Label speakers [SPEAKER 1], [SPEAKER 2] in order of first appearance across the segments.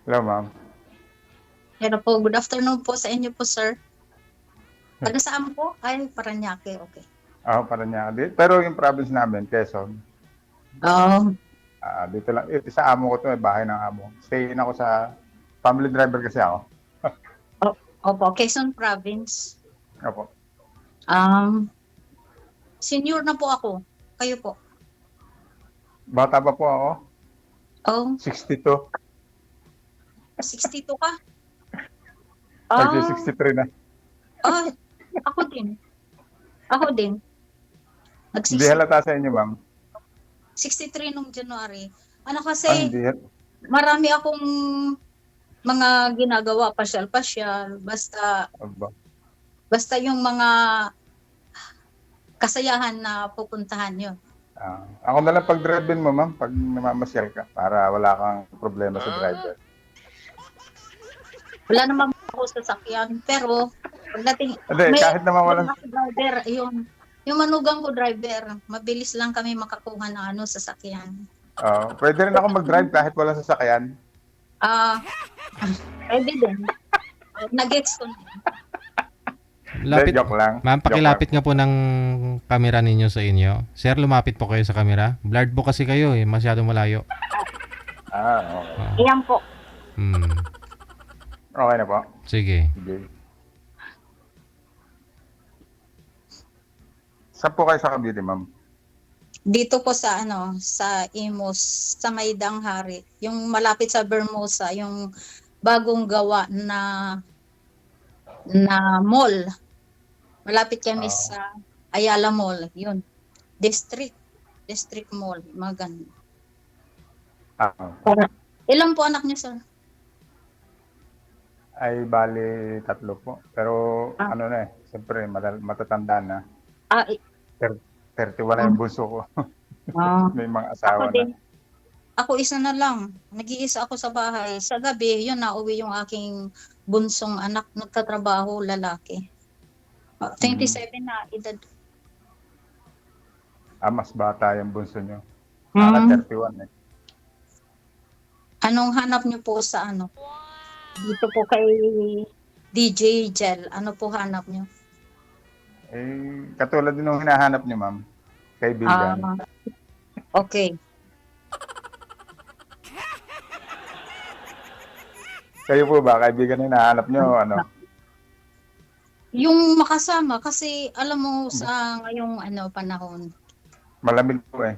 [SPEAKER 1] Hello, ma'am.
[SPEAKER 2] Hello po, good afternoon po sa inyo po, sir. Taga saan po? Ay, Parañaque, okay.
[SPEAKER 1] Ako, Parañaque. Pero yung province namin, Quezon.
[SPEAKER 2] Oh,
[SPEAKER 1] Dito lang. Sa amo ko to, bahay ng amo. Stay in ako sa family driver kasi ako.
[SPEAKER 2] opo, Quezon Province.
[SPEAKER 1] Opo.
[SPEAKER 2] Um, Senior na po ako. Kayo po?
[SPEAKER 1] Bata pa po ako.
[SPEAKER 2] Oh,
[SPEAKER 1] 62.
[SPEAKER 2] 62 ka? Ah,
[SPEAKER 1] Nagsi-63 na.
[SPEAKER 2] ah, ako din. Ako din.
[SPEAKER 1] Hindi
[SPEAKER 2] Nag-60,
[SPEAKER 1] halata sa inyo, ma'am.
[SPEAKER 2] 63 nung January. Ano
[SPEAKER 1] Hindi.
[SPEAKER 2] kasi, marami akong mga ginagawa, pasyal-pasyal,
[SPEAKER 1] Aba.
[SPEAKER 2] basta yung mga kasayahan na pupuntahan yun.
[SPEAKER 1] Ako na lang pag-drive mo, ma'am, pag namamasyal ka, para wala kang problema sa driver.
[SPEAKER 2] Wala naman ako sa sakyan, pero pagdating,
[SPEAKER 1] Hindi,
[SPEAKER 2] may
[SPEAKER 1] kahit naman wala.
[SPEAKER 2] ako driver, yung manugang ko driver, mabilis lang kami makakuha ng ano sa sakyan.
[SPEAKER 1] Pwede rin ako mag-drive kahit wala sasakyan.
[SPEAKER 2] Ah, pwede din. Nag-gets ko na.
[SPEAKER 1] Lapit. Joke lang.
[SPEAKER 3] Ma'am, pakilapit nga po ng camera ninyo sa inyo. Sir, lumapit po kayo sa camera. Blurred po kasi kayo eh, masyadong malayo.
[SPEAKER 1] Okay.
[SPEAKER 2] Ayan po.
[SPEAKER 1] Okay na po.
[SPEAKER 3] Sige.
[SPEAKER 1] Sige. Saan po kayo sa Cavite, ma'am?
[SPEAKER 2] Dito po sa sa Imus, sa Maydang Hari, yung malapit sa Bermosa, yung bagong gawa na mall. Malapit kami sa Ayala Mall, yun. District Mall, mga ganun. Ilan po anak niyo, sir?
[SPEAKER 1] Ay, bali 3 po. Pero ano na siyempre matatanda na. 31 na yung bunso ko. May mga asawa
[SPEAKER 2] Ako din.
[SPEAKER 1] na.
[SPEAKER 2] Ako isa na lang. Nag-iisa ako sa bahay. Sa gabi, yun, nauwi yung aking bunsong anak. Nagtatrabaho, lalaki. 27 na edad.
[SPEAKER 1] Mas bata yung bunso nyo. 31 eh.
[SPEAKER 2] Anong hanap niyo po sa dito po kay DJ Gel? Ano po hanap niyo?
[SPEAKER 1] Katulad din ng hinahanap nyo, ma'am. Kaibigan.
[SPEAKER 2] Okay.
[SPEAKER 1] Kayo po ba? Kaibigan na hinahanap nyo? Ano?
[SPEAKER 2] Yung makasama kasi alam mo sa ngayong panahon.
[SPEAKER 1] Malamig po eh.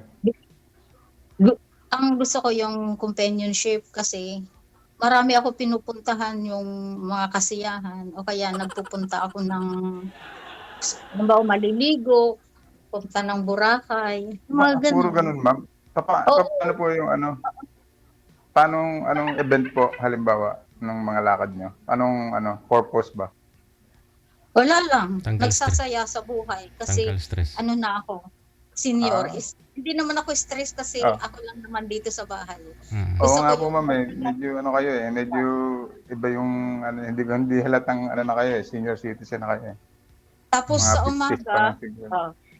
[SPEAKER 2] Ang gusto ko yung companionship kasi marami ako pinupuntahan yung mga kasiyahan o kaya nagpupunta ako ng maliligo, punta ng Boracay.
[SPEAKER 1] Puro ganun, ma'am. Paano po yung anong event po halimbawa ng mga lakad nyo? Anong purpose ba?
[SPEAKER 2] Wala lang.
[SPEAKER 3] Tanggal
[SPEAKER 2] Nagsasaya sa buhay kasi
[SPEAKER 3] Tanggal stress.
[SPEAKER 2] na ako, senior. Hindi naman ako stress kasi ako lang naman dito sa bahay.
[SPEAKER 1] Oo nga po, ma'am. Medyo kayo eh. Medyo iba yung hindi halatang na kayo eh. Senior citizen na kayo eh.
[SPEAKER 2] Tapos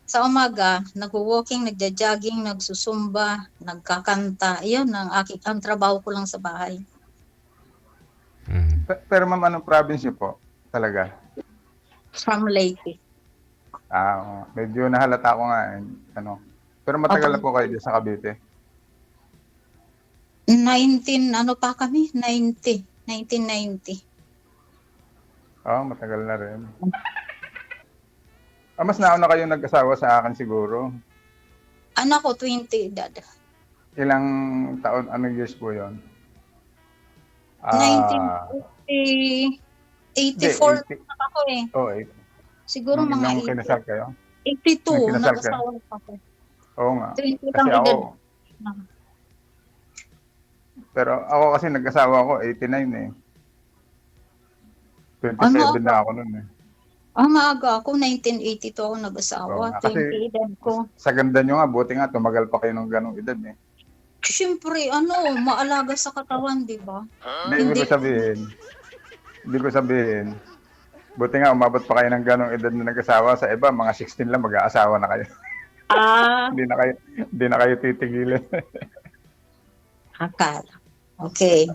[SPEAKER 2] sa umaga, nagwo-walking, nagja-jogging, nagsusumba, nagkakanta. Iyon ang trabaho ko lang sa bahay.
[SPEAKER 1] Pero ma'am, anong province niyo po talaga?
[SPEAKER 2] From Leyte.
[SPEAKER 1] Medyo nahalata ko nga Pero matagal na po kayo sa Cavite?
[SPEAKER 2] 1990.
[SPEAKER 1] Matagal na rin. Mas nauna kayo nag-asawa sa akin siguro.
[SPEAKER 2] Anak ko, 20 edad.
[SPEAKER 1] Ilang taon, anong years po yun?
[SPEAKER 2] 1984 ako eh. Siguro mga
[SPEAKER 1] nung kinasal kayo?
[SPEAKER 2] 82, nag-asawa ako.
[SPEAKER 1] Oo nga.
[SPEAKER 2] 20
[SPEAKER 1] Kasi
[SPEAKER 2] lang edad.
[SPEAKER 1] Pero ako kasi nag-asawa ako, 89 eh. 27 na ako nun eh.
[SPEAKER 2] Maaga ako, 1982 ako nag-asawa, 20 edad ko.
[SPEAKER 1] Sa ganda nyo nga, buti nga, tumagal pa kayo ng ganong edad eh.
[SPEAKER 2] Siyempre, maalaga sa katawan, di ba?
[SPEAKER 1] Hindi ko sabihin. Buti nga, umabot pa kayo ng ganong edad na nag-asawa. Sa iba, mga 16 lang mag-aasawa na kayo. Hindi na kayo titigilin.
[SPEAKER 2] Akala. Okay.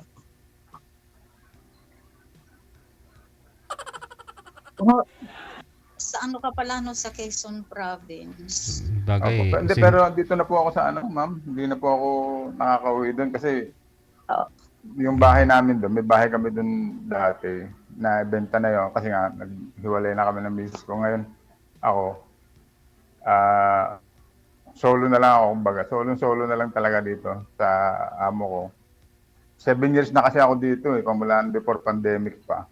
[SPEAKER 2] Oh, sa ano ka pala no, sa Quezon Province?
[SPEAKER 1] Opo.
[SPEAKER 3] Bagay,
[SPEAKER 1] Hindi, pero dito na po ako sa ano, ma'am. Hindi na po ako nakakauwi doon kasi
[SPEAKER 2] Oh,
[SPEAKER 1] yung bahay namin doon, may bahay kami doon dati na benta na yun kasi nga naghiwalay na kami ng misis ko. Ngayon, ako, ah, solo na lang ako, kumbaga. Solo na lang talaga dito sa amo ko. 7 years na kasi ako dito eh, pamulaan before pandemic pa.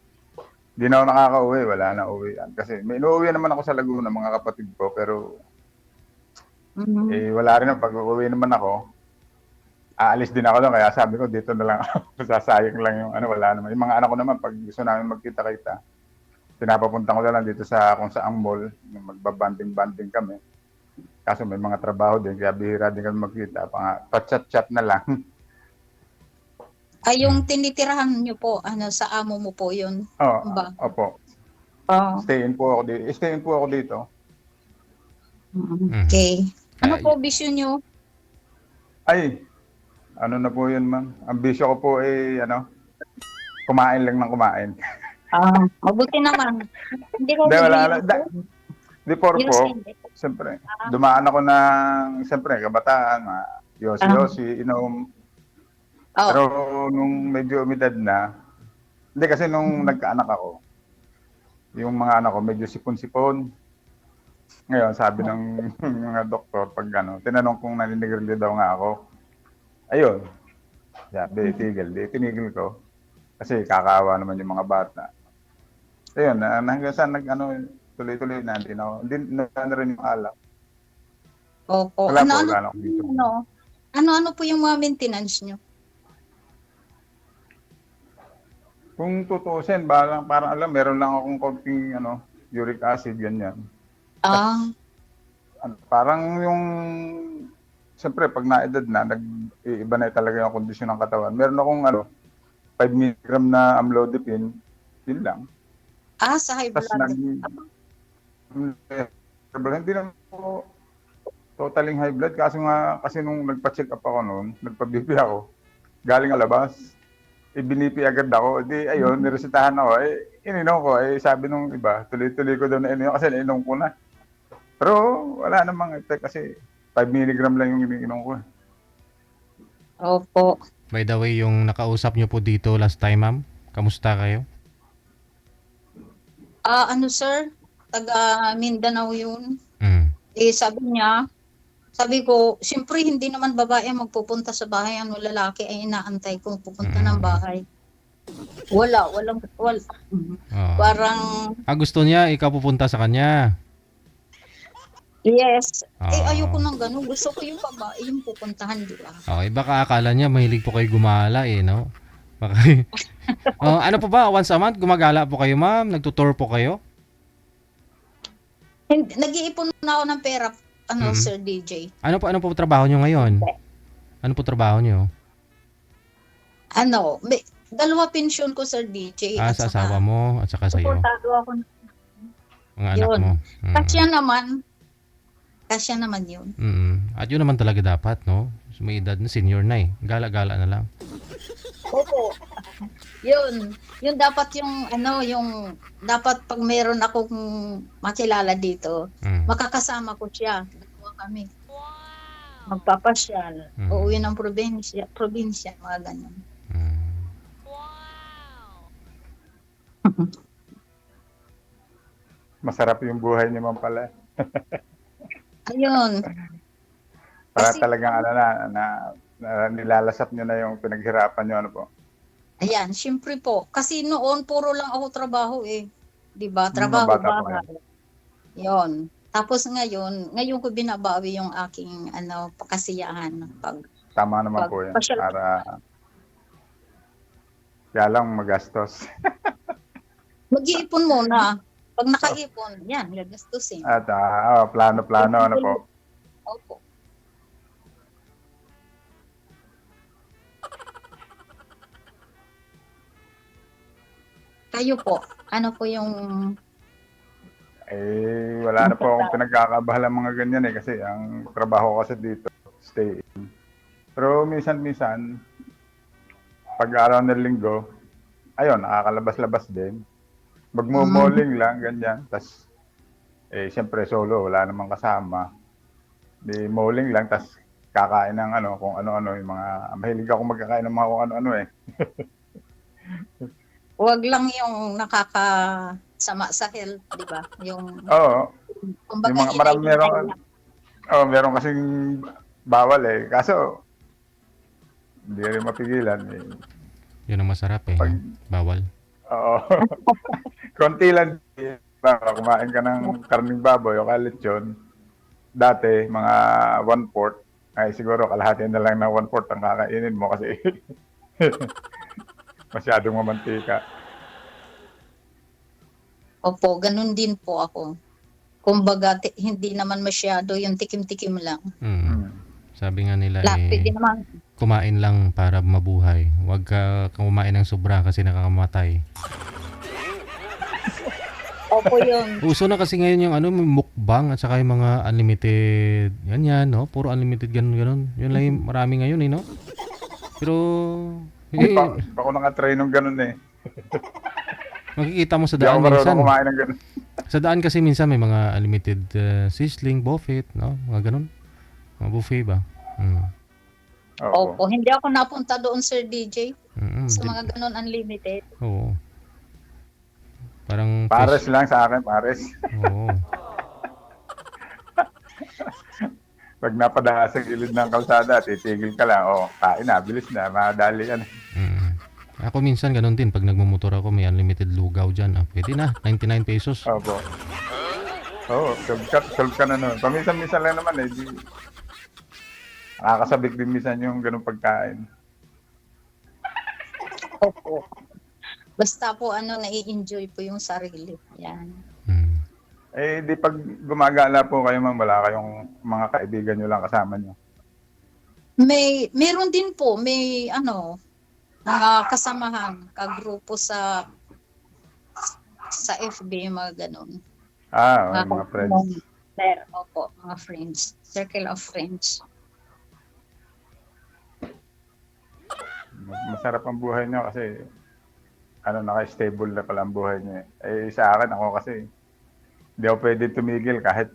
[SPEAKER 1] Hindi na ako nakakauwi, wala na uwian. Kasi may inuuwi naman ako sa Laguna, mga kapatid ko, pero
[SPEAKER 2] mhm.
[SPEAKER 1] wala rin. Pag uuwi naman ako, aalis din ako doon. Kaya sabi ko, dito na lang ako. Sasayang lang yung ano, wala naman. Yung mga anak ko naman, pag gusto namin magkita-kita, pinapapunta ko na lang dito sa kung saang mall, magbabanding-banding kami. Kaso may mga trabaho din, kaya bihira din kami magkita. Pa-chat-chat na lang.
[SPEAKER 2] Ay, yung tinitirahan niyo po, ano, sa amo mo po yun?
[SPEAKER 1] Oo,
[SPEAKER 2] Ba?
[SPEAKER 1] opo.
[SPEAKER 2] Oh,
[SPEAKER 1] Stay-in po ako dito.
[SPEAKER 3] Mhm.
[SPEAKER 2] okay. Ano
[SPEAKER 3] Ay,
[SPEAKER 2] po bisyo niyo?
[SPEAKER 1] Ay, ano na po yun, ma'am? Ang bisyo ko po ano, kumain lang ng kumain.
[SPEAKER 2] Mabuti naman. Hindi ko
[SPEAKER 1] Hindi, wala.
[SPEAKER 2] bibigyan po.
[SPEAKER 1] Before
[SPEAKER 2] Yes,
[SPEAKER 1] po,
[SPEAKER 2] hindi.
[SPEAKER 1] siyempre,
[SPEAKER 2] Ah,
[SPEAKER 1] dumaan ako ng, siyempre, kabataan, mga
[SPEAKER 2] ah,
[SPEAKER 1] yosi-yosi, inom.
[SPEAKER 2] oh,
[SPEAKER 1] Pero nung medyo umidad na, hindi kasi nung
[SPEAKER 2] mhm.
[SPEAKER 1] nagkaanak ako, yung mga anak ko medyo sipon-sipon. Ngayon, sabi ng mga doktor, pag ano, tinanong kung naninigarilyo daw nga ako. Ayun, sabi, tigil. Di, tinigil ko. Kasi kakaawa naman yung mga bata. Ayun, hanggang saan tuloy-tuloy na, hindi na rin yung alak.
[SPEAKER 2] Opo.
[SPEAKER 1] Wala po,
[SPEAKER 2] Ano-ano
[SPEAKER 1] wala na
[SPEAKER 2] po
[SPEAKER 1] ako dito.
[SPEAKER 2] yung ano? Ano-ano po yung mga maintenance niyo?
[SPEAKER 1] Kung tutuusin, parang alam, meron lang akong konting uric acid, ganyan.
[SPEAKER 2] Ah,
[SPEAKER 1] Parang yung, siyempre, pag naedad na, iba na talaga yung kondisyon ng katawan. Meron akong 5 milligram na amlodipine, yun lang.
[SPEAKER 2] sa high
[SPEAKER 1] Tapos
[SPEAKER 2] blood.
[SPEAKER 1] hindi naman po totaling high blood. Kasi nung nagpa-check up ako noon, nagpa-BP ako, galing alabas. Ibinipi agad ako. Di, ayun, niresetahan ako. Ininom ko. Sabi nung iba, tuloy-tuloy ko daw na ininom kasi nainom ko na. Pero wala namang effect kasi 5 milligram lang yung ininom ko.
[SPEAKER 2] Opo.
[SPEAKER 3] by the way, yung nakausap nyo po dito last time, ma'am, kamusta kayo?
[SPEAKER 2] Ano sir? Taga Mindanao yun.
[SPEAKER 3] Mm.
[SPEAKER 2] Sabi ko, siyempre hindi naman babae ang magpupunta sa bahay, ano lalaki ay inaantay kung pupunta ng
[SPEAKER 3] Mm.
[SPEAKER 2] bahay. Wala.
[SPEAKER 3] Oo.
[SPEAKER 2] Parang,
[SPEAKER 3] Gusto niya, ikaw pupunta sa kanya.
[SPEAKER 2] yes. Ayoko
[SPEAKER 3] Oo.
[SPEAKER 2] nang ganun. Gusto ko yung babae yung pupuntahan, di ba?
[SPEAKER 3] Okay, baka akala niya mahilig po kayo gumala no? Baka, ano po ba, once a month gumagala po kayo, ma'am? Nagtutour po kayo?
[SPEAKER 2] Nag-iipon na ako ng pera,
[SPEAKER 3] Mm.
[SPEAKER 2] Sir DJ.
[SPEAKER 3] Ano po trabaho niyo ngayon? Ano po trabaho niyo?
[SPEAKER 2] May dalawa pensyon ko, Sir DJ, at
[SPEAKER 3] Sa asawa
[SPEAKER 2] saka
[SPEAKER 3] mo at saka sa'yo,
[SPEAKER 2] suportado ako.
[SPEAKER 3] mga anak
[SPEAKER 2] Yun.
[SPEAKER 3] mo. Mm.
[SPEAKER 2] Kasya naman yun.
[SPEAKER 3] At yun naman talaga dapat, no? May edad na, senior na eh. Gala-gala na lang.
[SPEAKER 2] Opo. Yun. Yun dapat yung dapat pag meron akong makilala dito,
[SPEAKER 3] Mm.
[SPEAKER 2] makakasama ko siya. Dalawa kami. Magpapasyal.
[SPEAKER 3] Mm.
[SPEAKER 2] Uuwi ng probinsya, mga ganun.
[SPEAKER 3] Mm.
[SPEAKER 1] Masarap yung buhay niyo man pala.
[SPEAKER 2] Ayun.
[SPEAKER 1] Para
[SPEAKER 2] Kasi,
[SPEAKER 1] talagang nilalasap niyo na yung pinaghirapan niyo, ano po.
[SPEAKER 2] ayan, syempre po. Kasi noon, puro lang ako trabaho eh. 'Di ba?
[SPEAKER 1] Nung
[SPEAKER 2] Trabaho,
[SPEAKER 1] bata po kayo.
[SPEAKER 2] bahay. Yon. Tapos ngayon ko binabawi yung aking pakasiyahan
[SPEAKER 1] Tama naman po yan.
[SPEAKER 2] pasyal.
[SPEAKER 1] Kaya lang magastos.
[SPEAKER 2] Mag-iipon muna. Pag nakaipon, yan, gagastusin.
[SPEAKER 1] At plano-plano, ano po.
[SPEAKER 2] Opo. Kayo po, ano po yung
[SPEAKER 1] Wala na po akong pinagkakabahala mga ganyan kasi ang trabaho ko kasi dito, stay in. Pero minsan-minsan, pag araw ng linggo, ayun, nakakalabas-labas din. magmo-malling lang, ganyan. Tas siyempre solo, wala namang kasama. Di malling lang, tas kakain ng ano, kung ano-ano, yung mga, mahilig ako magkakain ng mga kung ano-ano eh.
[SPEAKER 2] Wag lang yung nakakasama sa health, di ba? Yung,
[SPEAKER 1] Oo, yung
[SPEAKER 2] kumbaga,
[SPEAKER 1] mga marami
[SPEAKER 2] hinay-hinay lang.
[SPEAKER 1] meron kasing bawal eh. Kaso, hindi rin mapigilan eh.
[SPEAKER 3] Yun ang masarap eh,
[SPEAKER 1] Pag,
[SPEAKER 3] no? Bawal.
[SPEAKER 1] oo. Konti lang. Kumain ka ng karning baboy o kalitsyon. Dati, mga 1/4. Ay, siguro kalahati na lang na 1/4 ang kakainin mo kasi masyadong mamantika.
[SPEAKER 2] Opo, ganun din po ako. Kumbaga, hindi naman masyado yung tikim-tikim lang.
[SPEAKER 3] Mm. Sabi nga nila
[SPEAKER 2] Pwede naman.
[SPEAKER 3] kumain lang para mabuhay. Huwag ka kumain ng sobra kasi nakakamatay.
[SPEAKER 2] Opo yun.
[SPEAKER 3] Uso na kasi ngayon yung may mukbang at saka yung mga unlimited, yan, no? Puro unlimited ganun. Yun lang yung marami ngayon, no? Pero,
[SPEAKER 1] Pa ako nakatry nung ganun eh.
[SPEAKER 3] makikita mo sa
[SPEAKER 1] Hindi ako
[SPEAKER 3] daan
[SPEAKER 1] marunong
[SPEAKER 3] minsan.
[SPEAKER 1] kumain ng ganun.
[SPEAKER 3] Sa daan kasi minsan may mga unlimited sizzling, buffet, no? Mga ganun. Mga buffet ba?
[SPEAKER 1] Oo.
[SPEAKER 2] Opo, hindi ako napunta doon, Sir DJ. Sa
[SPEAKER 3] Di-
[SPEAKER 2] mga ganun unlimited.
[SPEAKER 3] Oo. Parang
[SPEAKER 1] Pares lang sa akin, pares.
[SPEAKER 3] Oo.
[SPEAKER 1] Pag napadaan sa gilid ng kalsada, titigil ka lang. Oh, kain na, bilis na, madali yan.
[SPEAKER 3] Ako minsan ganun din. Pag nagmumotor ako, may unlimited lugaw dyan. Pwede na, 99 pesos.
[SPEAKER 1] Opo. Oo, solve ka na nun. Paminsan-minsan lang naman eh. Di, nakakasabik din minsan yung ganung pagkain.
[SPEAKER 2] Opo. Basta po nai-enjoy po yung sarili. Yan.
[SPEAKER 1] Di pag gumagala po kayo man, wala kayong mga kaibigan nyo lang kasama nyo.
[SPEAKER 2] Meron din po, may mga kasamahan, kagrupo sa FB, mga ganun.
[SPEAKER 1] Mga friends.
[SPEAKER 2] Opo, mga friends. Circle of friends.
[SPEAKER 1] Masarap ang buhay nyo kasi naka-stable na pala ang buhay nyo. Sa akin, ako kasi, hindi ako pwede tumigil kahit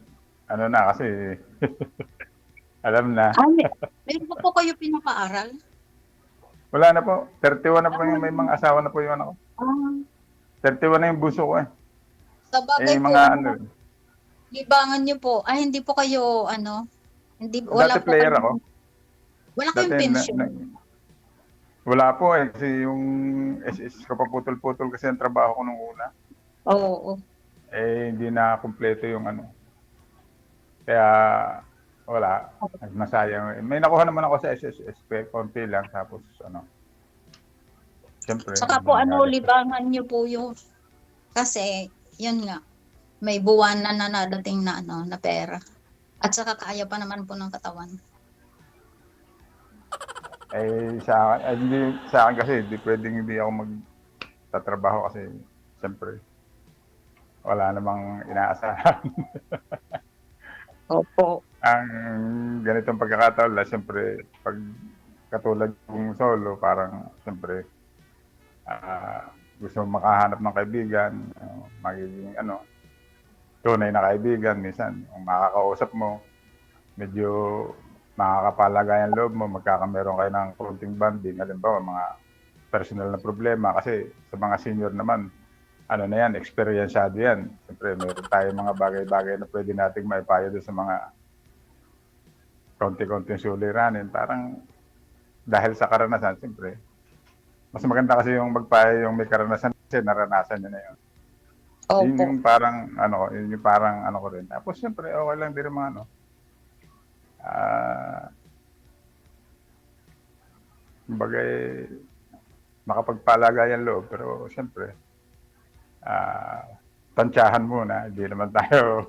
[SPEAKER 1] kasi alam na.
[SPEAKER 2] Meron po kayo pinapaaral?
[SPEAKER 1] Wala na po. 31 na po yung may mga asawa na po yung anak ko. 31 na yung buso ko eh.
[SPEAKER 2] Sa bagay po,
[SPEAKER 1] mga
[SPEAKER 2] libangan nyo po. Hindi po kayo, hindi, wala
[SPEAKER 1] dati
[SPEAKER 2] po
[SPEAKER 1] player
[SPEAKER 2] kayo,
[SPEAKER 1] ako.
[SPEAKER 2] wala kayong
[SPEAKER 1] Dati
[SPEAKER 2] pension.
[SPEAKER 1] Wala po eh. Kasi yung SS ko paputol-putol kasi ang trabaho ko nung una.
[SPEAKER 2] Oo.
[SPEAKER 1] Hindi na kumpleto yung Kaya, wala. Masayang. May nakuha naman ako sa SSSP. Konti lang. Tapos, siyempre.
[SPEAKER 2] Saka po, libangan nyo po yung, kasi, yun nga, may buwanan na nadating na, na pera. At saka kaya pa naman po ng katawan.
[SPEAKER 1] Sa akin kasi, hindi ako magtatrabaho kasi, siyempre, wala namang inaasahan.
[SPEAKER 2] Opo.
[SPEAKER 1] Ang ganitong pagkakataon lang, siyempre, pag katulad yung solo, parang, siyempre, gusto mo makahanap ng kaibigan, magiging, tunay na kaibigan, minsan, kung makakausap mo, medyo makakapalagayan loob mo, magkakameron kayo ng konting bonding, halimbawa, mga personal na problema, kasi sa mga senior naman, na yan, experienceado yan. Siyempre, meron tayo mga bagay-bagay na pwede nating maipayo doon sa mga konti-konting suliranin. Parang, dahil sa karanasan, siyempre, mas maganda kasi yung magpayo yung may karanasan kasi naranasan nyo na yun.
[SPEAKER 2] Opo.
[SPEAKER 1] Yun yung parang, yun yung parang ko rin. Tapos, siyempre, okay lang din mga bagay, makapagpalagayan loob, pero siyempre, tansyahan muna. Hindi naman tayo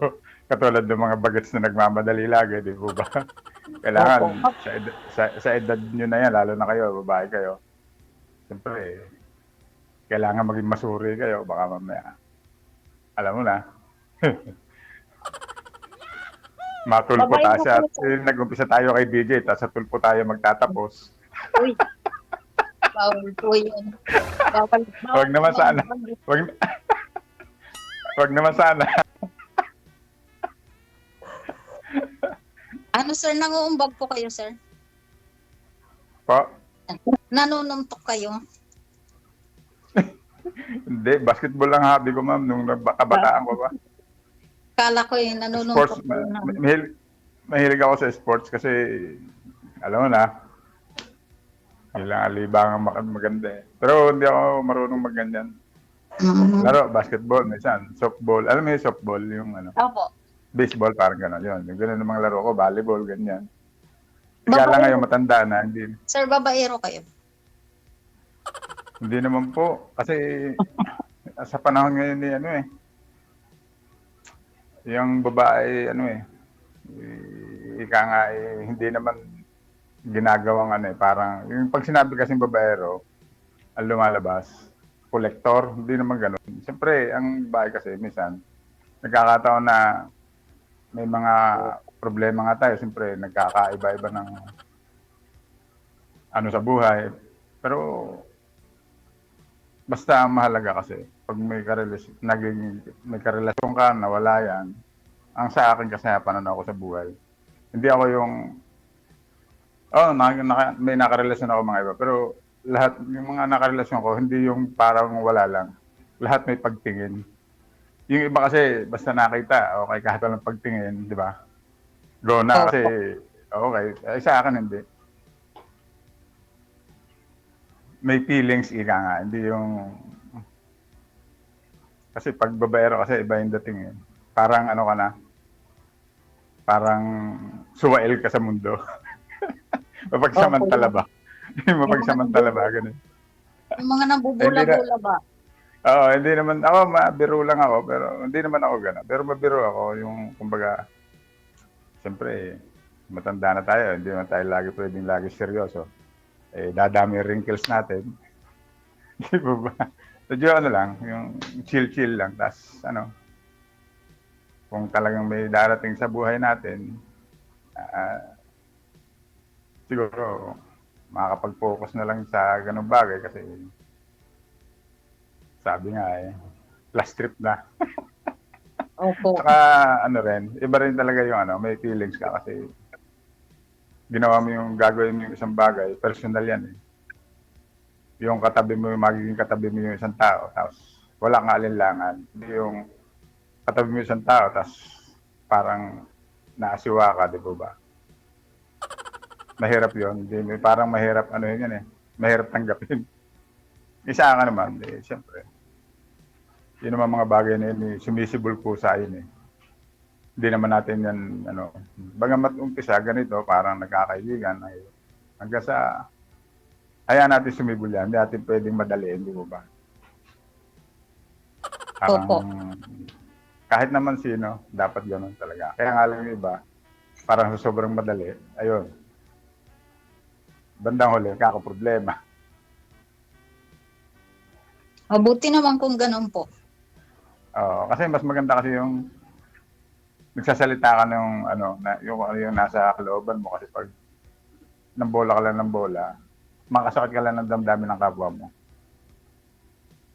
[SPEAKER 1] katulad ng mga bagets na nagmamadali lagi, di po ba? Kailangan, sa edad nyo na yan, lalo na kayo, babae kayo, siyempre, kailangan maging masuri kayo, baka mamaya, alam mo na, matulpo tayo siya. Nag-umpisa tayo kay DJ, tapos sa tulpo tayo magtatapos.
[SPEAKER 2] Uy. Bawal po yun.
[SPEAKER 1] Huwag naman sana. Wag naman sana.
[SPEAKER 2] Ano sir, nanguumbag po kayo sir?
[SPEAKER 1] Po?
[SPEAKER 2] Nanununtok kayo?
[SPEAKER 1] Hindi, basketball lang hobby ko, ma'am, nung kabataan ko pa.
[SPEAKER 2] Kala ko yung
[SPEAKER 1] Sports,
[SPEAKER 2] nanununtok kayo na.
[SPEAKER 1] mahilig ako sa sports kasi, alam mo na, yun lang alibangan maganda eh. Pero hindi ako marunong magganyan.
[SPEAKER 2] Mhm.
[SPEAKER 1] Laro, basketball, minsan, softball. Alam mo yung softball, yung ano,
[SPEAKER 2] Opo.
[SPEAKER 1] baseball, parang gano'n. Yun, yung gano'n ng mga laro ko, volleyball, ganyan. Kaya lang
[SPEAKER 2] Babaero.
[SPEAKER 1] ngayon, matanda na,
[SPEAKER 2] Sir, babaero kayo?
[SPEAKER 1] hindi naman po. Kasi sa panahon ngayon ni ano eh, yung babae, ano eh, ika nga eh, hindi naman ginagawang ano eh, parang, yung pag sinabi kasing babaero, ang lumalabas, kolektor, hindi naman ganun. Siyempre, ang babae kasi, minsan, nagkakataon na may mga problema nga tayo, siyempre, nagkakaiba-iba ng ano sa buhay. Pero, basta ang mahalaga kasi, pag may karelasyon, may karelasyon ka, nawala yan, ang sa akin kasi pananaw ko sa buhay. Hindi ako yung, may nakarelasyon ako mga iba, pero lahat, yung mga nakarelasyon ko, hindi yung parang wala lang. Lahat may pagtingin. Yung iba kasi, basta nakita, okay, kahit walang pagtingin, di ba? Go na kasi, okay. Sa akin hindi. May feelings, ika nga. Hindi yung, kasi pag babaero kasi, iba yung dating eh. Parang ano ka na, parang suwail ka sa mundo. Mapagsamantala ba? Mapagsamantala ba? Ganun.
[SPEAKER 2] Yung mga
[SPEAKER 1] Hindi na,
[SPEAKER 2] nabubula-bula ba?
[SPEAKER 1] oo, hindi naman, ako mabiro lang ako, pero hindi naman ako gano'n. Pero mabiro ako, yung, kumbaga, siyempre, matanda na tayo, hindi naman tayo pwedeng lagi seryoso. Eh, dadami yung wrinkles natin. Di ba ba? Medyo ano lang, yung chill-chill lang. Tapos, ano, kung talagang may darating sa buhay natin, siguro, makakapag-focus na lang sa ganung bagay kasi sabi nga eh, last trip na.
[SPEAKER 2] Opo.
[SPEAKER 1] Saka ano rin, iba rin talaga yung ano, may feelings ka kasi ginawa mo yung gagawin mo yung isang bagay, personal yan eh. Yung katabi mo, magiging katabi mo yung isang tao, tapos wala kang alinlangan. Hindi yung katabi mo yung isang tao, tapos parang naasiwa ka, di ba ba? Mahirap yun. Hindi, parang mahirap, ano yun yan eh, mahirap tanggapin. Isa ka naman, eh, siyempre. Yun naman mga bagay na yun, eh, sumisibol po sa yun eh. Hindi naman natin yan, ano, bagamat umpisa, ganito, parang nagkakaibigan, ay, hanggang sa, hayaan natin sumibol yan, hindi natin pwedeng madaliin, di ba ba? Parang,
[SPEAKER 2] Opo.
[SPEAKER 1] kahit naman sino, dapat ganun talaga. Kaya nga lang yung iba, parang sa sobrang madali, ayun, bandang huli, kakaproblema.
[SPEAKER 2] Mabuti naman kung ganun po.
[SPEAKER 1] Kasi mas maganda kasi yung nagsasalita ka ng ano, yung nasa kalooban mo kasi pag nambola ka lang ng bola, makasakit ka lang ng damdamin ng kapwa mo.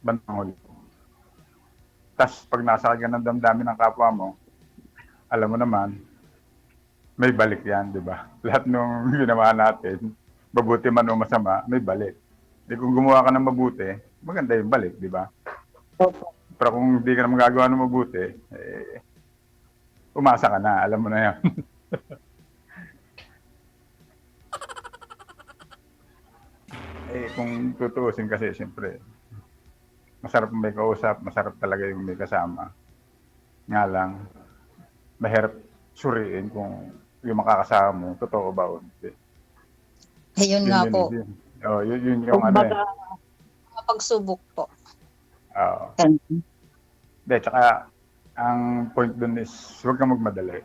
[SPEAKER 1] Bandang huli. Tapos pag nasakit ka ng damdamin ng kapwa mo, alam mo naman, may balik yan, di ba? Lahat nung ginawa natin, mabuti man o masama, may balik. Di kung gumawa ka ng mabuti, maganda yung balik, di ba?
[SPEAKER 2] Opo.
[SPEAKER 1] Pero kung hindi ka na magagawa ng mabuti, eh, umasa ka na, alam mo na yan. Eh, kung tutuusin kasi, siyempre, masarap may kausap, masarap talaga yung may kasama. Nga lang, mahirap suriin kung yung makakasama mo, totoo ba o hindi.
[SPEAKER 2] Ayun nga po.
[SPEAKER 1] Yun. Yun yung ano eh.
[SPEAKER 2] Kumbaga, mga pagsubok po.
[SPEAKER 1] Oo. Hindi, tsaka, ang point dun is, huwag kang magmadali.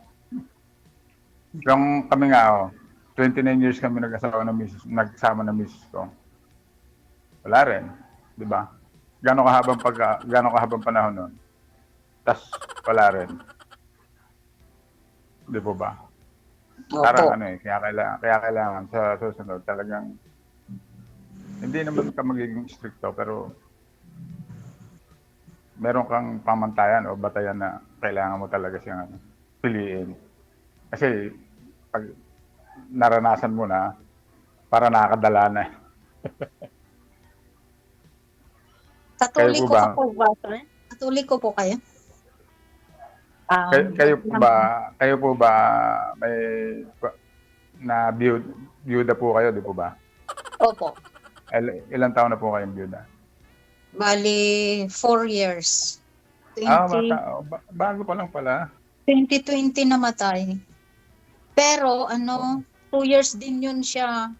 [SPEAKER 1] Yung kami nga, 29 years kami nagsama na misis ko. Wala rin, di ba? Gano'ng kahabang panahon nun? Tas wala rin. Di po ba? Parang
[SPEAKER 2] Opo.
[SPEAKER 1] ano eh, kaya kailangan sa susunod talagang hindi naman ka magiging stricto pero meron kang pamantayan o batayan na kailangan mo talaga siyang piliin. Kasi pag naranasan mo na, para nakakadala na. Kayo po
[SPEAKER 2] Katoliko ka
[SPEAKER 1] ba?
[SPEAKER 2] po ba, sir? Katoliko po kayo?
[SPEAKER 1] Kayo po ba may na byuda po kayo, di po ba?
[SPEAKER 2] Opo.
[SPEAKER 1] Ilang taon na po kayong byuda?
[SPEAKER 2] Bali, 4 years.
[SPEAKER 1] Bata. Bago pa lang pala.
[SPEAKER 2] 2020 namatay. Pero 2 years din yun siya.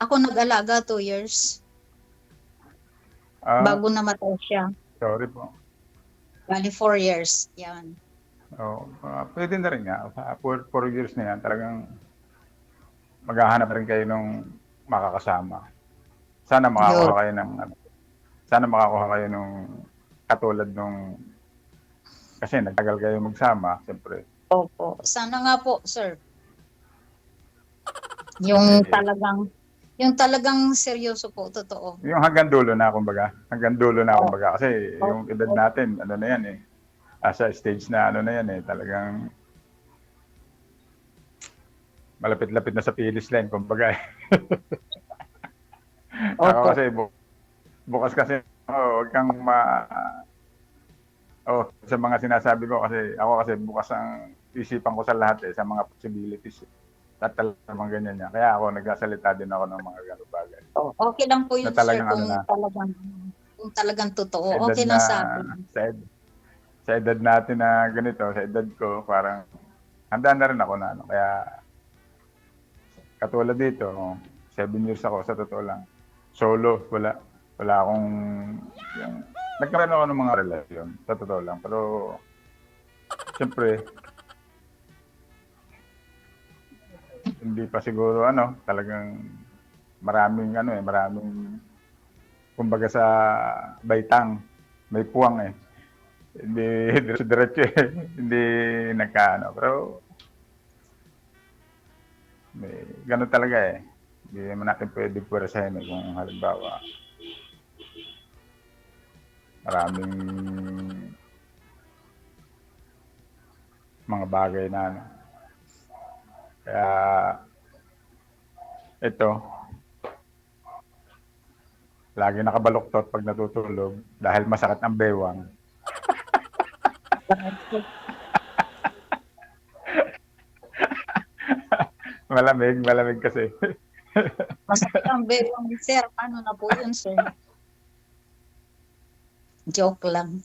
[SPEAKER 2] Ako nag-alaga 2 years bago namatay siya.
[SPEAKER 1] Sorry po.
[SPEAKER 2] Bali 4 years. Yan.
[SPEAKER 1] Pwede na rin nga. 4 years na yan, talagang maghahanap rin kayo ng makakasama. Sana makakuha kayo ng katulad nung kasi nagtagal kayo magsama, siyempre.
[SPEAKER 2] Opo. Sana nga po, sir. Yung talagang seryoso po, totoo.
[SPEAKER 1] Yung hanggang dulo na kumbaga. Kasi yung edad natin, ano na yan eh. Sa stage na ano na yan eh, talagang malapit-lapit na sa finish line kumbaga eh. Ako
[SPEAKER 2] Opo.
[SPEAKER 1] kasi bukas kasi wag kang sa mga sinasabi ko kasi ako kasi bukas ang isipan ko sa lahat eh, sa mga possibilities. At talagang ganyan niya. Kaya ako nagsasalita din ako ng mga ganung bagay.
[SPEAKER 2] Okay lang po yun,
[SPEAKER 1] Na talagang
[SPEAKER 2] sir, kung talagang totoo. Okay lang sa akin.
[SPEAKER 1] Sa edad natin na ganito, sa edad ko, parang handa na rin ako na ano. Kaya katulad dito, 7 years ako sa totoo lang. Solo, wala akong nagkaroon ako ng mga relasyon, sa totoo lang. Pero siyempre hindi pa siguro talagang maraming kumbaga sa baitang may puwang eh. Hindi diretso eh. Hindi pero may ganun talaga eh. Hindi naman natin pwede pwersahin kung halimbawa maraming mga bagay na kaya ito lagi nakabaluktot pag natutulog dahil masakit ang bewang. Malamig kasi.
[SPEAKER 2] Masakit ang bewang, sir. Ano na po yun, sir? Joke lang.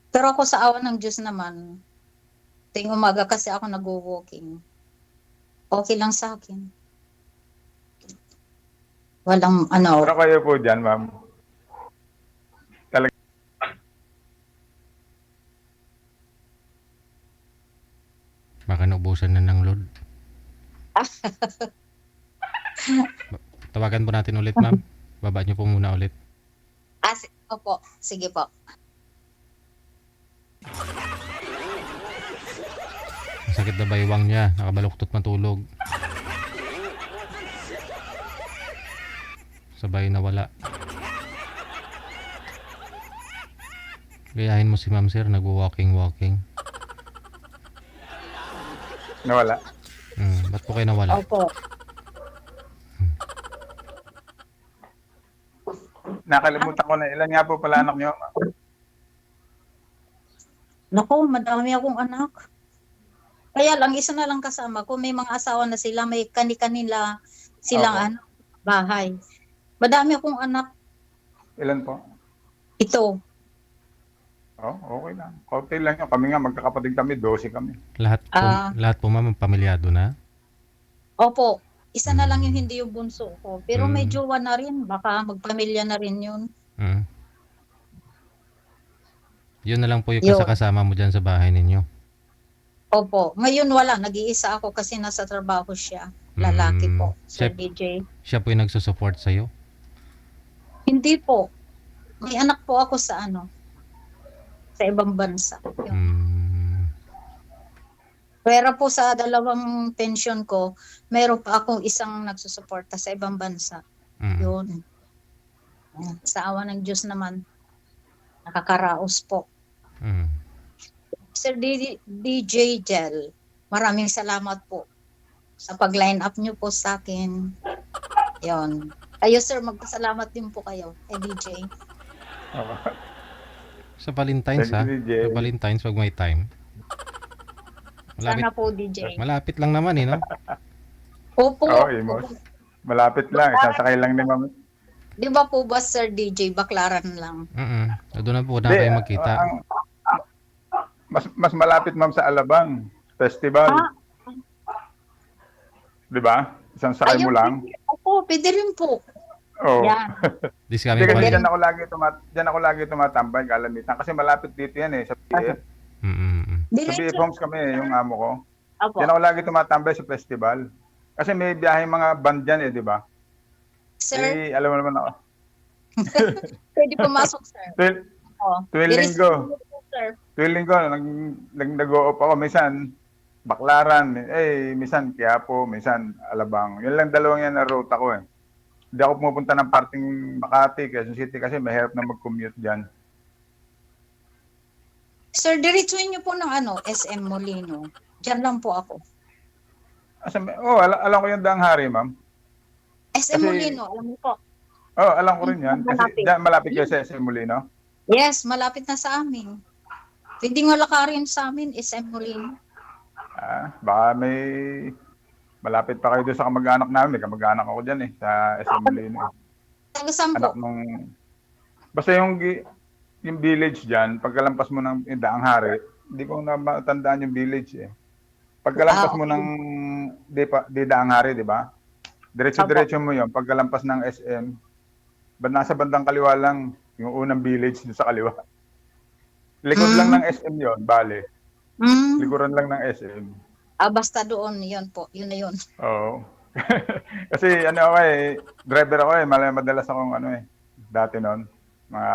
[SPEAKER 2] Pero ako sa awa ng Diyos naman, ting umaga kasi ako nag-walking. Okay lang sa akin. Walang
[SPEAKER 1] Pero kayo po dyan, ma'am.
[SPEAKER 3] Baka naubusan na ng load. Tawagan po natin ulit, ma'am. Baba niyo po muna ulit.
[SPEAKER 2] Opo. Sige po.
[SPEAKER 3] Masakit na baywang niya. Nakabaluktot matulog. Sabay nawala. Gayahin mo si ma'am, sir. Nag-walking.
[SPEAKER 1] Nawala.
[SPEAKER 3] Ba't po kayo nawala?
[SPEAKER 2] Opo.
[SPEAKER 1] Nakalimutan ko na. Ilan nga po pala anak nyo?
[SPEAKER 2] Naku, madami akong anak. Kaya lang, isa na lang kasama ko. May mga asawa na sila, may kani-kanila silang bahay. Madami akong anak.
[SPEAKER 1] Ilan po?
[SPEAKER 2] Ito.
[SPEAKER 1] Okay lang. Konti lang yun. Kami nga, magkakapatid kami, 12 kami.
[SPEAKER 3] Lahat po ma'am, pamilyado na?
[SPEAKER 2] Opo. Isa na lang yung hindi yung bunso ko. Pero may jowa na rin. Baka magpamilya na rin yun.
[SPEAKER 3] Yun na lang po yung kasama mo dyan sa bahay ninyo?
[SPEAKER 2] Opo. Ngayon wala. Nag-iisa ako kasi nasa trabaho siya. Lalaki po. Sir DJ.
[SPEAKER 3] Siya po yung nagsusupport sa'yo?
[SPEAKER 2] Hindi po. May anak po ako sa sa ibang bansa. Pero po sa dalawang pension ko, meron pa akong isang nagsusuporta sa ibang bansa. Yun. Sa awa ng Diyos naman, nakakaraos po.
[SPEAKER 3] Mm.
[SPEAKER 2] Sir DJ Gel, maraming salamat po sa pag-line up nyo po sa akin. Yon. Kayo sir, magpasalamat din po kayo kay DJ.
[SPEAKER 1] Oo.
[SPEAKER 3] Sa Valentine's
[SPEAKER 1] Thank
[SPEAKER 3] ha.
[SPEAKER 1] you, DJ.
[SPEAKER 3] Sa Valentine's pag may time. Malapit,
[SPEAKER 2] Sana po DJ.
[SPEAKER 3] malapit lang naman no?
[SPEAKER 2] Opo.
[SPEAKER 1] Oo, Imos. Malapit lang. Isasakay lang ni Ma'am.
[SPEAKER 2] Di ba po ba Sir DJ, baklaran lang?
[SPEAKER 3] Doon na po na kayo magkita.
[SPEAKER 1] Mas malapit, Ma'am, sa Alabang Festival. Di ba? Isang sakay mo lang.
[SPEAKER 2] Opo, pwede rin po.
[SPEAKER 1] Oo.
[SPEAKER 2] Yan.
[SPEAKER 3] Dis kami
[SPEAKER 1] Hindi, kasi
[SPEAKER 3] balik.
[SPEAKER 1] dyan ako lagi tumatambay, kalamitan. Kasi malapit dito yan eh, sa PF. Sa PF Homes kami eh, yung amo ko.
[SPEAKER 2] Opo.
[SPEAKER 1] Dyan ako lagi tumatambay sa festival. Kasi may biyahe mga band dyan eh, di ba?
[SPEAKER 2] Sir,
[SPEAKER 1] Eh, alam mo naman ako.
[SPEAKER 2] pwede pumasok sir.
[SPEAKER 1] Tuwing linggo.
[SPEAKER 2] Sir.
[SPEAKER 1] Tuwing linggo, nag-go-off ako. Minsan, Baklaran. Minsan Quiapo, minsan Alabang. Yun lang dalawang yan na route ako eh. Hindi ako pumupunta ng parting Makati, Quezon City kasi mahirap na mag-commute dyan.
[SPEAKER 2] Sir, diretsuhin niyo po ng SM Molino. Diyan lang po ako.
[SPEAKER 1] Alam ko yung daang hari, ma'am.
[SPEAKER 2] SM
[SPEAKER 1] Kasi-
[SPEAKER 2] Molino, alam mo po.
[SPEAKER 1] Alam ko rin yan. Kasi
[SPEAKER 2] Malapit.
[SPEAKER 1] dyan, malapit kayo sa SM Molino.
[SPEAKER 2] Yes, malapit na sa amin. Pwede nga lakarin sa amin, SM Molino.
[SPEAKER 1] Baka may malapit pa kayo doon sa kamag-anak namin. May kamag-anak ako dyan eh, sa SM Molino.
[SPEAKER 2] Taga saan po?
[SPEAKER 1] Anak nung... Basta yung village dyan, pagkalampas mo ng daang hari, hindi ko na matandaan yung village eh. Pagkalampas mo ng di daang hari, di ba? Diretso-diretso mo yun. Pagkalampas ng SM, nasa bandang kaliwa lang yung unang village doon sa kaliwa. Likod lang ng SM yon, bale. Likuran lang ng SM.
[SPEAKER 2] Basta doon, yun po. Yun na yun.
[SPEAKER 1] Oo. Kasi ako driver ako madalas akong dati noon, mga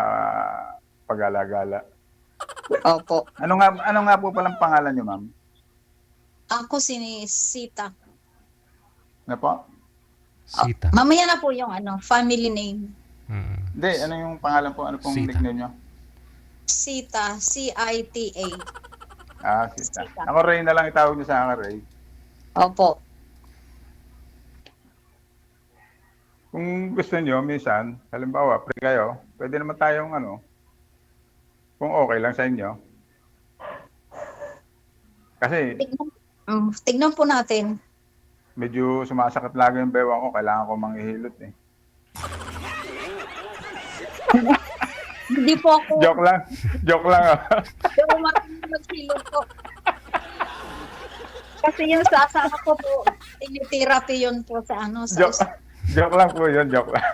[SPEAKER 1] pag-alagala.
[SPEAKER 2] Opo.
[SPEAKER 1] Ano nga po palang pangalan niyo, ma'am?
[SPEAKER 2] Ako si Sita.
[SPEAKER 1] Ano po?
[SPEAKER 3] Sita.
[SPEAKER 2] Mamaya na po yung family name.
[SPEAKER 1] Hindi, ano yung pangalan po? Ano pong
[SPEAKER 3] Sita.
[SPEAKER 1] nickname niyo?
[SPEAKER 2] Sita, C-I-T-A.
[SPEAKER 1] Sita.
[SPEAKER 2] Sita.
[SPEAKER 1] Ako Ray na lang itawag niyo sa akin, Ray.
[SPEAKER 2] Opo.
[SPEAKER 1] Kung gusto niyo, minsan, halimbawa, free kayo, pwede naman tayong kung okay lang sa inyo. Kasi
[SPEAKER 2] Tignan po natin.
[SPEAKER 1] medyo sumasakit lagi yung bewang ko, kailangan ko manghihilot eh.
[SPEAKER 2] Hindi po ako.
[SPEAKER 1] Joke lang.
[SPEAKER 2] Pero maghilot ko. Kasi yung sa asawa ko po, therapy yun po sa
[SPEAKER 1] Joke lang po yun, joke lang.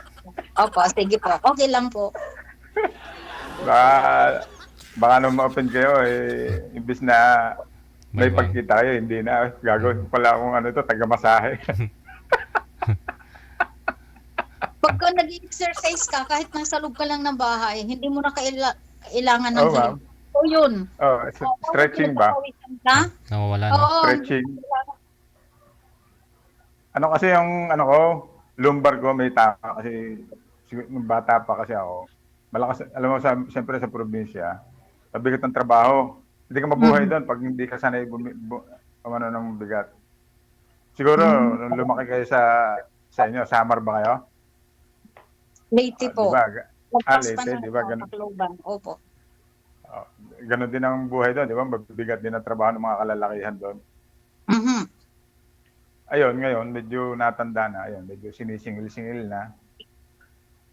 [SPEAKER 2] Opo, sige po. Okay lang po.
[SPEAKER 1] Baka nung ma-open kayo, imbis na may
[SPEAKER 3] Bye-bye.
[SPEAKER 1] pagkita kayo, hindi na. Gagawin pala akong taga-masahe.
[SPEAKER 2] Pagka nag-exercise ka, kahit nasa loob ka lang ng bahay, hindi mo na kailangan ng
[SPEAKER 1] Oo, ma'am.
[SPEAKER 2] hilot. O yun.
[SPEAKER 1] Stretching ba?
[SPEAKER 2] Ha?
[SPEAKER 3] Nawawala na.
[SPEAKER 2] Oo.
[SPEAKER 1] Stretching. Kasi yung lumbar ko may taka kasi nung bata pa kasi ako. Malakas, alam mo, siyempre sa probinsya, mabigat ng trabaho. Hindi ka mabuhay doon pag hindi ka sanay ng bigat. Siguro, nung lumaki kayo sa inyo, Samar ba kayo?
[SPEAKER 2] Late po.
[SPEAKER 1] Diba?
[SPEAKER 2] Lagpas pa
[SPEAKER 1] Leyte,
[SPEAKER 2] ng
[SPEAKER 1] diba? Ganun.
[SPEAKER 2] Tacloban. Opo.
[SPEAKER 1] Ganon din ang buhay doon, di ba? Mabibigat din ang trabaho ng mga kalalakihan doon.
[SPEAKER 2] Mhm.
[SPEAKER 1] Ayun, ngayon, medyo natanda na. Ayun, medyo sinisingil-singil na.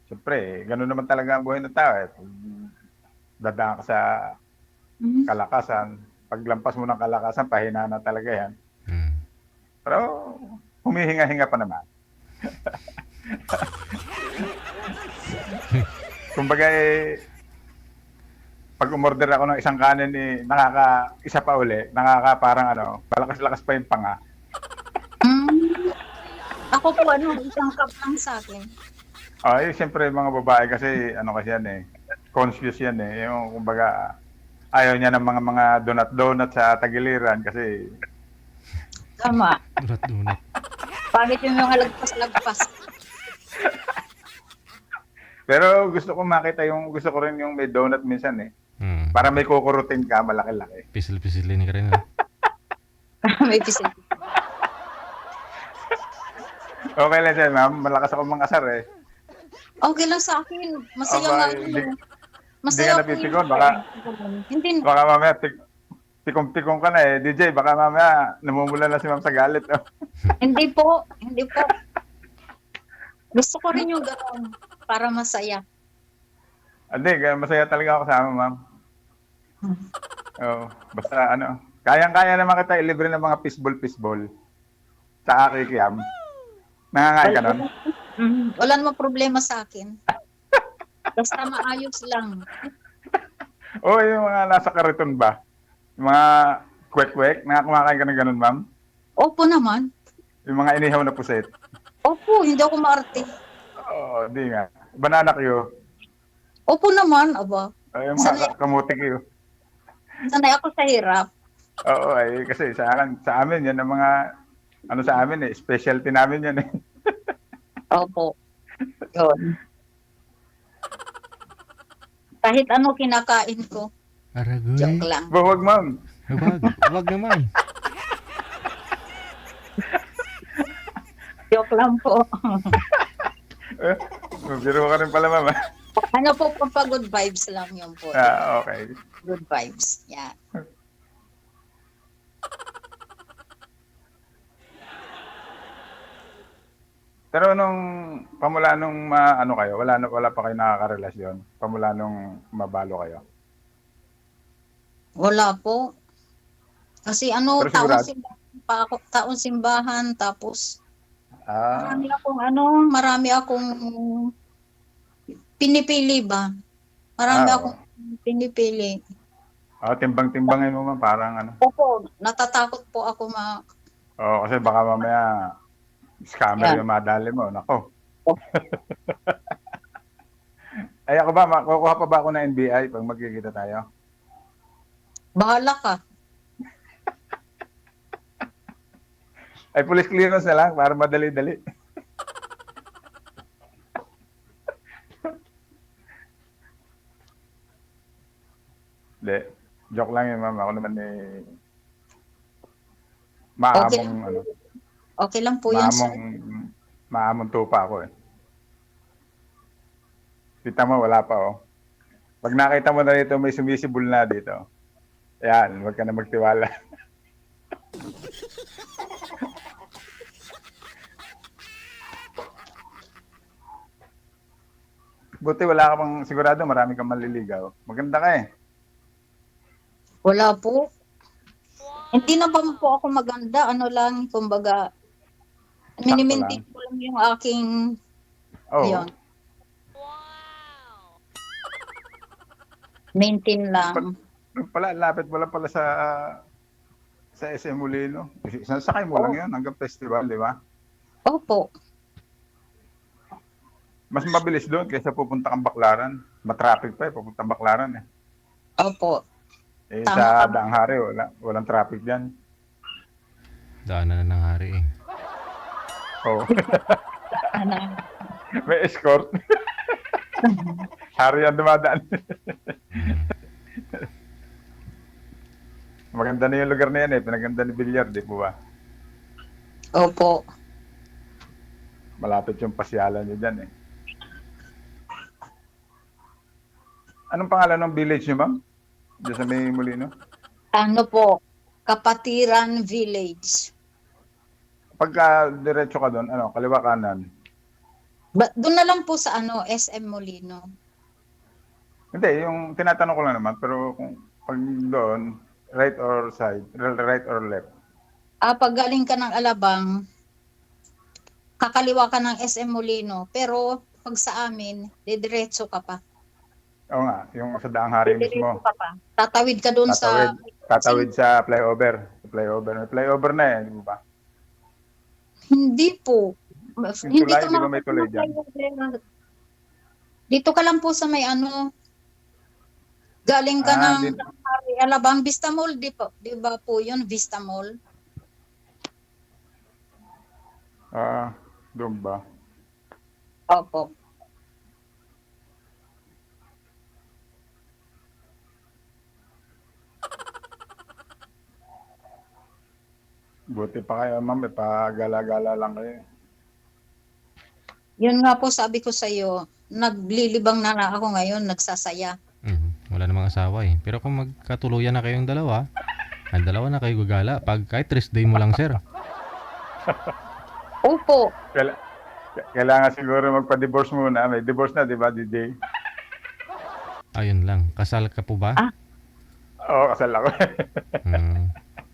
[SPEAKER 1] Siyempre, gano'n naman talaga ang buhay ng tao. Dadaan ka sa kalakasan. Paglampas mo ng kalakasan, pahina na talaga yan. Pero, humihinga-hinga pa naman. Kumbaga, pag umorder ako ng isang kanin, isa pa uli, parang malakas-lakas pa yung panga.
[SPEAKER 2] Ako po, isang cup lang sa akin.
[SPEAKER 1] Siyempre mga babae kasi kasi yan conscious yan yung kumbaga ayaw niya ng mga donut sa tagiliran kasi
[SPEAKER 2] Tama.
[SPEAKER 3] Dunat.
[SPEAKER 2] Pangit yung mga lagpas-lagpas.
[SPEAKER 1] Pero gusto ko rin yung may donut minsan eh.
[SPEAKER 3] Hmm.
[SPEAKER 1] Para may kukurutin ka, malaki-laki.
[SPEAKER 3] Pisil-pisilin ka rin.
[SPEAKER 2] May pisil.
[SPEAKER 1] Okay lang siya, ma'am. Malakas ako mangasar eh.
[SPEAKER 2] Okay lang sa akin. Masaya
[SPEAKER 1] Aba,
[SPEAKER 2] nga
[SPEAKER 1] hindi,
[SPEAKER 2] yun.
[SPEAKER 1] hindi
[SPEAKER 2] Masaya
[SPEAKER 1] ka
[SPEAKER 2] po yun.
[SPEAKER 1] napipikon. Baka,
[SPEAKER 2] Hindi,
[SPEAKER 1] baka mamaya tikong-tikong ka na eh. DJ, baka mamaya namumula na si ma'am sa galit. Oh.
[SPEAKER 2] hindi po. Hindi po. Gusto ko rin yung gano'n para masaya.
[SPEAKER 1] Hindi, masaya talaga ako kasama, ma'am. Oh, basta ano, kayang-kaya naman kita ilibre ng mga fishball. Sa Kikiam. Nangangain ka nun?
[SPEAKER 2] Wala namang problema sa akin. Basta maayos lang.
[SPEAKER 1] Oo, yung mga nasa kariton ba? Yung mga kwek-kwek, kumakain ka ng ganun, ma'am?
[SPEAKER 2] Opo naman.
[SPEAKER 1] Yung mga inihaw na puset.
[SPEAKER 2] Opo, hindi ako maarte.
[SPEAKER 1] Oo, di nga. Banana Q.
[SPEAKER 2] Opo naman, aba.
[SPEAKER 1] Ay, yung
[SPEAKER 2] Sanay,
[SPEAKER 1] mga kamuti Q.
[SPEAKER 2] sanay ako sa hirap.
[SPEAKER 1] Oo, ay, kasi sa amin, yan ang mga, ano sa amin eh, specialty namin yan eh.
[SPEAKER 2] Opo. Yun. Kahit ano kinakain ko.
[SPEAKER 3] Aragoy.
[SPEAKER 2] Joke lang.
[SPEAKER 1] Wag, ma'am.
[SPEAKER 3] Wag naman.
[SPEAKER 2] Joke lang po.
[SPEAKER 1] Eh, biro ka rin pala, ma'am.
[SPEAKER 2] Ano po, good vibes lang yun po.
[SPEAKER 1] Okay.
[SPEAKER 2] Good vibes. Yeah.
[SPEAKER 1] Pero pamula nung ano kayo, wala pa kayo nakakarelasyon. Pamula nung mabalo kayo.
[SPEAKER 2] Wala po. Kasi ano,
[SPEAKER 1] Pero sigurado.
[SPEAKER 2] taon simbahan, tapos
[SPEAKER 1] Ah,
[SPEAKER 2] marami akong pinipili ba? Marami
[SPEAKER 1] oo.
[SPEAKER 2] akong pinipili.
[SPEAKER 1] Timbang-timbangin mo man parang ano.
[SPEAKER 2] Opo, natatakot po ako
[SPEAKER 1] Kasi baka mamaya scammer
[SPEAKER 2] Yan.
[SPEAKER 1] yung madali mo. Nako. Ay ako ba, kukuha pa ba ako ng NBI pag magkikita tayo?
[SPEAKER 2] Bahala ka.
[SPEAKER 1] Ay, police clearance na lang para madali-dali. Hindi. Joke lang yun, ma'am. Ako naman eh,
[SPEAKER 2] Okay.
[SPEAKER 1] ano,
[SPEAKER 2] Okay lang po yan, sir.
[SPEAKER 1] maamong tupa ako eh. Kita mo, wala pa oh. Pag nakita mo na dito, may sumisibol na dito. Ayan, huwag ka na magtiwala. Buti wala ka pang sigurado, marami kang manliligaw. Maganda ka eh.
[SPEAKER 2] Wala po. Hindi na ba po ako maganda? Ano lang, kumbaga, minimintin ko lang yung aking,
[SPEAKER 1] Oh,
[SPEAKER 2] yun. Maintain lang.
[SPEAKER 1] lapit mo lang pala sa SM Molino. Sasakay mo lang yun hanggang festival, di ba?
[SPEAKER 2] Opo.
[SPEAKER 1] Mas mabilis doon kaysa pupunta kang Baclaran. Matraffic pa eh, pupunta Baclaran eh.
[SPEAKER 2] Opo. Tama
[SPEAKER 1] Sa
[SPEAKER 2] ka.
[SPEAKER 1] Daang Hari, walang traffic dyan.
[SPEAKER 3] Daanan na ng hari eh.
[SPEAKER 1] Oh.
[SPEAKER 2] Ano?
[SPEAKER 1] May escort. Hari ang dumadaan. Maganda na yung lugar na yan eh. Pinaganda ni Villar, di po ba?
[SPEAKER 2] Opo.
[SPEAKER 1] Malapit yung pasyalan nyo dyan eh. Anong pangalan ng village nyo, ma'am? Diyan sa may Molino?
[SPEAKER 2] Ano po? Kapatiran Village.
[SPEAKER 1] Pagka diretso ka doon, kaliwa kanan.
[SPEAKER 2] Doon na lang po sa SM Molino.
[SPEAKER 1] Hindi, yung tinatanong ko lang naman, pero kung pag doon, right or left?
[SPEAKER 2] Pag galing ka ng Alabang, kakaliwa ka ng SM Molino. Pero pag sa amin, didiretso ka pa.
[SPEAKER 1] Oo nga, yung sa Daang Hari mismo.
[SPEAKER 2] Didiretso ka pa. Tatawid ka doon sa...
[SPEAKER 1] Tatawid sa flyover. May flyover na eh, di ba?
[SPEAKER 2] Hindi po. Hindi
[SPEAKER 1] tulay,
[SPEAKER 2] ka
[SPEAKER 1] di ba may tulay dyan?
[SPEAKER 2] Dito ka lang po sa may galing ka ng Alabang Vista Mall, di ba po yun, Vista Mall?
[SPEAKER 1] Doon ba?
[SPEAKER 2] Opo.
[SPEAKER 1] Buti pa kayo, ma'am. Ipagala-gala lang kayo.
[SPEAKER 2] Yun nga po sabi ko sa iyo, naglilibang na ako ngayon, nagsasaya.
[SPEAKER 3] Wala namang asawa eh. Pero kung magkatuluyan na kayong dalawa, ang dalawa na kayo gagala. Pag kahit rest day mo lang, sir.
[SPEAKER 2] Opo.
[SPEAKER 1] Kailangan siguro magpa-divorce muna. May divorce na, di ba, DJ?
[SPEAKER 3] Ayun lang. Kasal ka po ba?
[SPEAKER 1] Oo, kasal ako.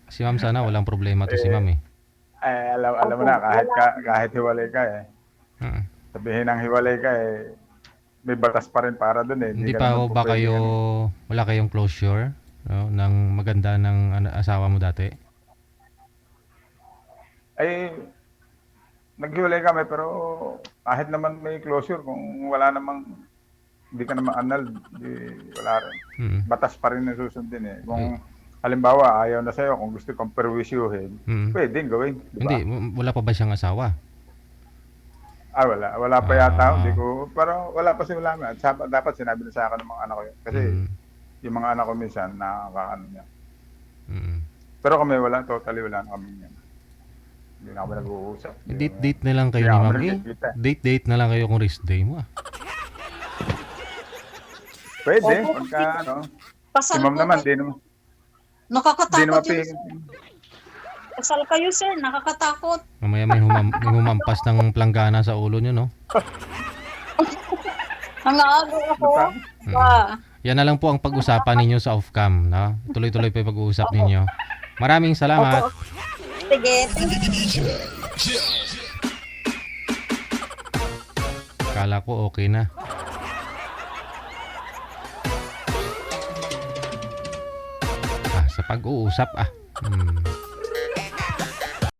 [SPEAKER 3] Si ma'am sana walang problema to si ma'am eh.
[SPEAKER 1] Alam mo na, kahit hiwalay ka eh.
[SPEAKER 3] Mm.
[SPEAKER 1] Sabihin ng hiwalay ka eh, may batas pa rin para dun eh.
[SPEAKER 3] Hindi
[SPEAKER 1] ka
[SPEAKER 3] pa
[SPEAKER 1] naman
[SPEAKER 3] ba
[SPEAKER 1] pwede
[SPEAKER 3] kayo,
[SPEAKER 1] yan.
[SPEAKER 3] wala kayong closure no, ng maganda ng asawa mo dati?
[SPEAKER 1] Ay, naghiwalay kami pero kahit naman may closure, kung wala namang, hindi ka naman annulled, wala rin.
[SPEAKER 3] Mm.
[SPEAKER 1] Batas pa rin na susundin eh. Kung halimbawa ayaw na sa'yo, kung gusto kong perwisyuhin, pwedeng gawin. Di ba?
[SPEAKER 3] Hindi, wala pa ba siyang asawa?
[SPEAKER 1] Wala pa yata. Hindi ko, pero wala pa simula. Dapat sinabi na sa akin ng mga anak ko yun. Kasi yung mga anak ko minsan, nakakaano niya. Pero kami totally wala na kami yan. Hindi na kami nag-uusap.
[SPEAKER 3] Date na lang kayo
[SPEAKER 1] Hindi
[SPEAKER 3] ni
[SPEAKER 1] ako
[SPEAKER 3] ma'am.
[SPEAKER 1] nagkikita.
[SPEAKER 3] Date na lang kayo kung rest day mo ah.
[SPEAKER 1] Pwede,
[SPEAKER 2] Opo.
[SPEAKER 1] pagka si
[SPEAKER 2] Kasal
[SPEAKER 1] ma'am
[SPEAKER 2] po
[SPEAKER 1] naman,
[SPEAKER 2] kayo.
[SPEAKER 1] di naman
[SPEAKER 2] Nakakatakot yun.
[SPEAKER 1] ping.
[SPEAKER 2] Kasal kayo, sir. Nakakatakot.
[SPEAKER 3] Mamaya may humampas ng planggana sa ulo nyo, no?
[SPEAKER 2] Nangaagaw ako.
[SPEAKER 3] Yan na lang po ang pag-usapan ninyo sa off-cam, no? Tuloy-tuloy pa yung pag-uusap ninyo. Maraming salamat.
[SPEAKER 2] Sige.
[SPEAKER 3] Kala ko okay na. Sa pag-uusap